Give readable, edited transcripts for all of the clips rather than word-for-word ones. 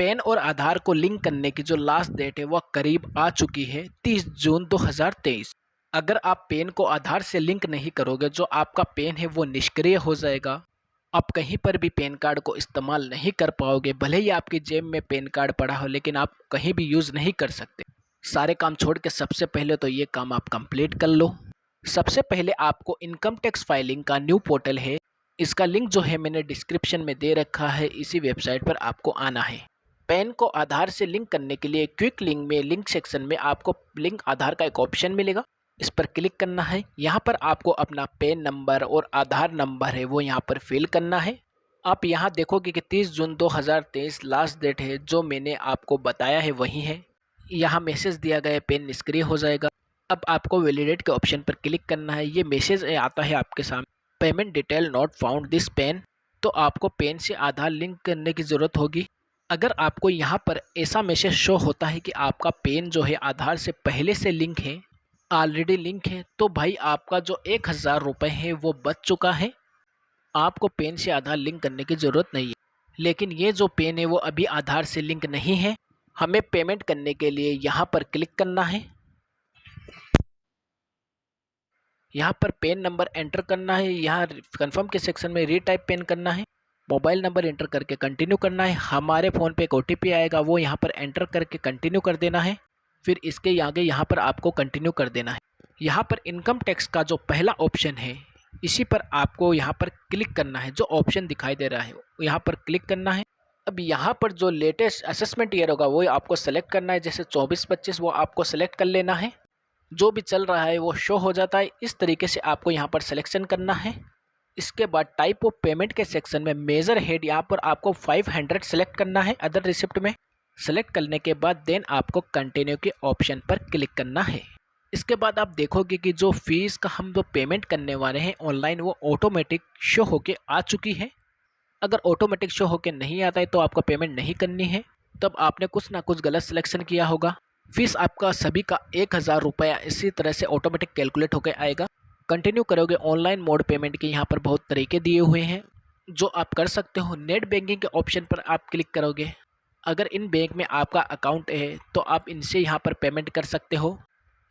Pan और आधार को link करने की जो लास्ट डेट है वह करीब आ चुकी है 30 जून 2023। अगर आप पैन को आधार से लिंक नहीं करोगे जो आपका पैन है वो निष्क्रिय हो जाएगा। आप कहीं पर भी पैन कार्ड को इस्तेमाल नहीं कर पाओगे, भले ही आपकी जेब में पैन कार्ड पड़ा हो लेकिन आप कहीं भी यूज़ नहीं कर सकते। सारे काम छोड़ के सबसे पहले तो ये काम आप कंप्लीट कर लो। सबसे पहले आपको इनकम टैक्स फाइलिंग का न्यू पोर्टल है, इसका लिंक जो है मैंने डिस्क्रिप्शन में दे रखा है, इसी वेबसाइट पर आपको आना है। पैन को आधार से लिंक करने के लिए क्विक लिंक में लिंक सेक्शन में आपको लिंक आधार का एक ऑप्शन मिलेगा, इस पर क्लिक करना है। यहाँ पर आपको अपना पैन नंबर और आधार नंबर है वो यहाँ पर फिल करना है। आप यहाँ देखोगे कि 30 जून 2023 लास्ट डेट है, जो मैंने आपको बताया है वही है। यहाँ मैसेज दिया गया है पैन निष्क्रिय हो जाएगा। अब आपको वैलिडेट के ऑप्शन पर क्लिक करना है। ये मैसेज आता है आपके सामने, payment detail not found this pan. तो आपको पैन से आधार लिंक करने की ज़रूरत होगी। अगर आपको यहाँ पर ऐसा मैसेज शो होता है कि आपका पैन जो है आधार से पहले से लिंक है, ऑलरेडी लिंक है, तो भाई आपका जो 1000 रुपये है वो बच चुका है। आपको पैन से आधार लिंक करने की ज़रूरत नहीं है। लेकिन ये जो पैन है वो अभी आधार से लिंक नहीं है। हमें पेमेंट करने के लिए यहाँ पर क्लिक करना है। यहाँ पर पैन नंबर एंटर करना है। यहाँ कंफर्म के सेक्शन में रीटाइप पैन करना है। मोबाइल नंबर एंटर करके कंटिन्यू करना है। हमारे फ़ोन पे एक OTP आएगा, वो यहाँ पर एंटर करके कंटिन्यू कर देना है। फिर इसके आगे यहाँ पर आपको कंटिन्यू कर देना है। यहाँ पर इनकम टैक्स का जो पहला ऑप्शन है इसी पर आपको यहाँ पर क्लिक करना है। जो ऑप्शन दिखाई दे रहा है यहाँ पर क्लिक करना है। अब यहाँ पर जो लेटेस्ट असेसमेंट ईयर होगा वो आपको सेलेक्ट करना है, जैसे 24-25 वो आपको सेलेक्ट कर लेना है। जो भी चल रहा है वो शो हो जाता है, इस तरीके से आपको यहाँ पर सिलेक्शन करना है। इसके बाद टाइप ऑफ पेमेंट के सेक्शन में मेजर हेड यहाँ पर आपको 500 सेलेक्ट करना है अदर रिसिप्ट में। सेलेक्ट करने के बाद देन आपको कंटिन्यू के ऑप्शन पर क्लिक करना है। इसके बाद आप देखोगे कि जो फीस का हम जो पेमेंट करने वाले हैं ऑनलाइन वो ऑटोमेटिक शो होके आ चुकी है। अगर ऑटोमेटिक शो होके नहीं आता है तो आपको पेमेंट नहीं करनी है, तब आपने कुछ ना कुछ गलत सिलेक्शन किया होगा। फीस आपका सभी का 1000 रुपया इसी तरह से ऑटोमेटिक कैलकुलेट होकर आएगा। कंटिन्यू करोगे। ऑनलाइन मोड पेमेंट के यहाँ पर बहुत तरीके दिए हुए हैं जो आप कर सकते हो। नेट बैंकिंग के ऑप्शन पर आप क्लिक करोगे। अगर इन बैंक में आपका अकाउंट है तो आप इनसे यहाँ पर पेमेंट कर सकते हो।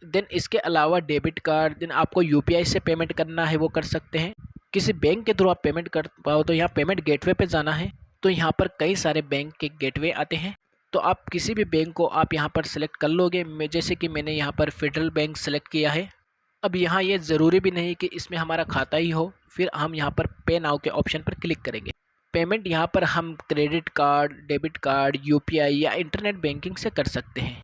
देन इसके अलावा डेबिट कार्ड, देन आपको UPI से पेमेंट करना है वो कर सकते हैं। किसी बैंक के थ्रू आप पेमेंट कर पाओ तो यहाँ पेमेंट गेटवे पे जाना है। तो यहाँ पर कई सारे बैंक के गेटवे आते हैं, तो आप किसी भी बैंक को आप यहाँ पर सेलेक्ट कर लोगे। जैसे कि मैंने यहाँ पर फेडरल बैंक सेलेक्ट किया है। अब यहाँ ये ज़रूरी भी नहीं कि इसमें हमारा खाता ही हो, फिर हम यहाँ पर पे नाउ के ऑप्शन पर क्लिक करेंगे। पेमेंट यहाँ पर हम credit card, debit card, UPI या इंटरनेट बैंकिंग से कर सकते हैं।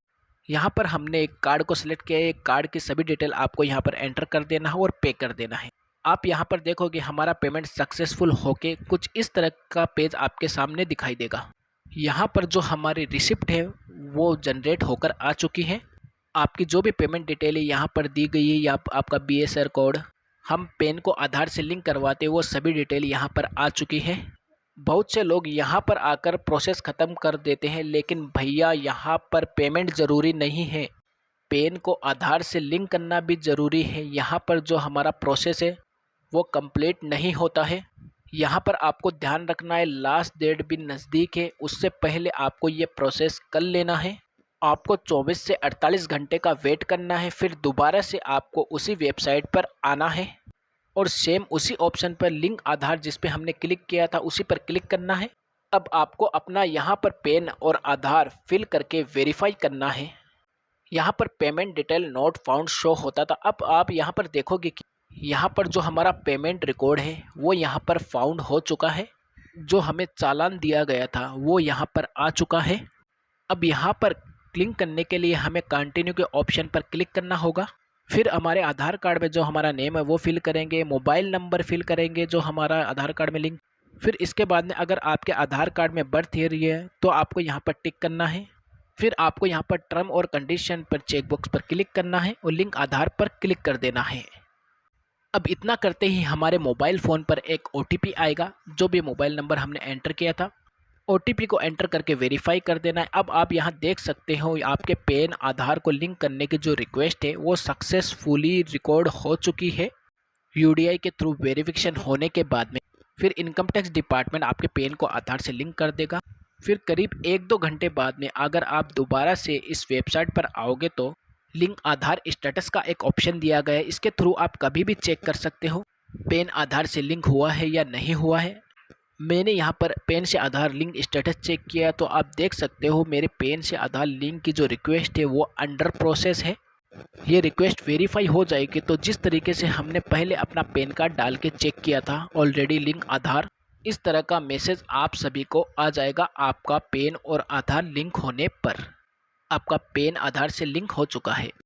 यहाँ पर हमने एक कार्ड को सिलेक्ट किया है। कार्ड की सभी डिटेल आपको यहाँ पर एंटर कर देना है और पे कर देना है। आप यहाँ पर देखोगे हमारा पेमेंट सक्सेसफुल होके कुछ इस तरह का पेज आपके सामने दिखाई देगा। यहाँ पर जो हमारी रिसिप्ट है वो जनरेट होकर आ चुकी है। आपकी जो भी पेमेंट डिटेल है यहाँ पर दी गई है, या आपका BSR कोड, हम पैन को आधार से लिंक करवाते वो सभी डिटेल यहाँ पर आ चुकी है। बहुत से लोग यहाँ पर आकर प्रोसेस ख़त्म कर देते हैं, लेकिन भैया यहाँ पर पेमेंट ज़रूरी नहीं है, पैन को आधार से लिंक करना भी ज़रूरी है। यहाँ पर जो हमारा प्रोसेस है वो कंप्लीट नहीं होता है। यहाँ पर आपको ध्यान रखना है लास्ट डेट भी नज़दीक है, उससे पहले आपको ये प्रोसेस कर लेना है। आपको 24 से 48 घंटे का वेट करना है, फिर दोबारा से आपको उसी वेबसाइट पर आना है और सेम उसी ऑप्शन पर लिंक आधार जिस पे हमने क्लिक किया था उसी पर क्लिक करना है। अब आपको अपना यहाँ पर पैन और आधार फिल करके वेरीफाई करना है। यहाँ पर payment detail not found show होता था। अब आप यहाँ पर देखोगे कि यहाँ पर जो हमारा पेमेंट रिकॉर्ड है वो यहाँ पर फाउंड हो चुका है। जो हमें चालान दिया गया था वो यहाँ पर आ चुका है। अब यहाँ पर क्लिक करने के लिए हमें कंटिन्यू के ऑप्शन पर क्लिक करना होगा। फिर हमारे आधार कार्ड में जो हमारा नेम है वो फिल करेंगे, मोबाइल नंबर फिल करेंगे जो हमारा आधार कार्ड में लिंक। फिर इसके बाद में अगर आपके आधार कार्ड में बर्थ ईयर है तो आपको यहाँ पर टिक करना है। फिर आपको यहाँ पर टर्म और कंडीशन पर चेकबॉक्स पर क्लिक करना है और लिंक आधार पर क्लिक कर देना है। अब इतना करते ही हमारे मोबाइल फ़ोन पर एक OTP आएगा, जो भी मोबाइल नंबर हमने एंटर किया था। OTP को एंटर करके वेरीफाई कर देना है। अब आप यहाँ देख सकते हो आपके पैन आधार को लिंक करने की जो रिक्वेस्ट है वो सक्सेसफुली रिकॉर्ड हो चुकी है। UDI के थ्रू वेरिफिकेशन होने के बाद में फिर इनकम टैक्स डिपार्टमेंट आपके पैन को आधार से लिंक कर देगा। फिर करीब 1-2 घंटे बाद में अगर आप दोबारा से इस वेबसाइट पर आओगे तो लिंक आधार स्टेटस का एक ऑप्शन दिया गया है। इसके थ्रू आप कभी भी चेक कर सकते हो पेन आधार से लिंक हुआ है या नहीं हुआ है। मैंने यहाँ पर पेन से आधार लिंक स्टेटस चेक किया तो आप देख सकते हो मेरे पेन से आधार लिंक की जो रिक्वेस्ट है वो अंडर प्रोसेस है। ये रिक्वेस्ट वेरीफाई हो जाएगी तो जिस तरीके से हमने पहले अपना पैन कार्ड डाल के चेक किया था ऑलरेडी लिंक आधार, इस तरह का मैसेज आप सभी को आ जाएगा आपका पेन और आधार लिंक होने पर। आपका पेन आधार से लिंक हो चुका है।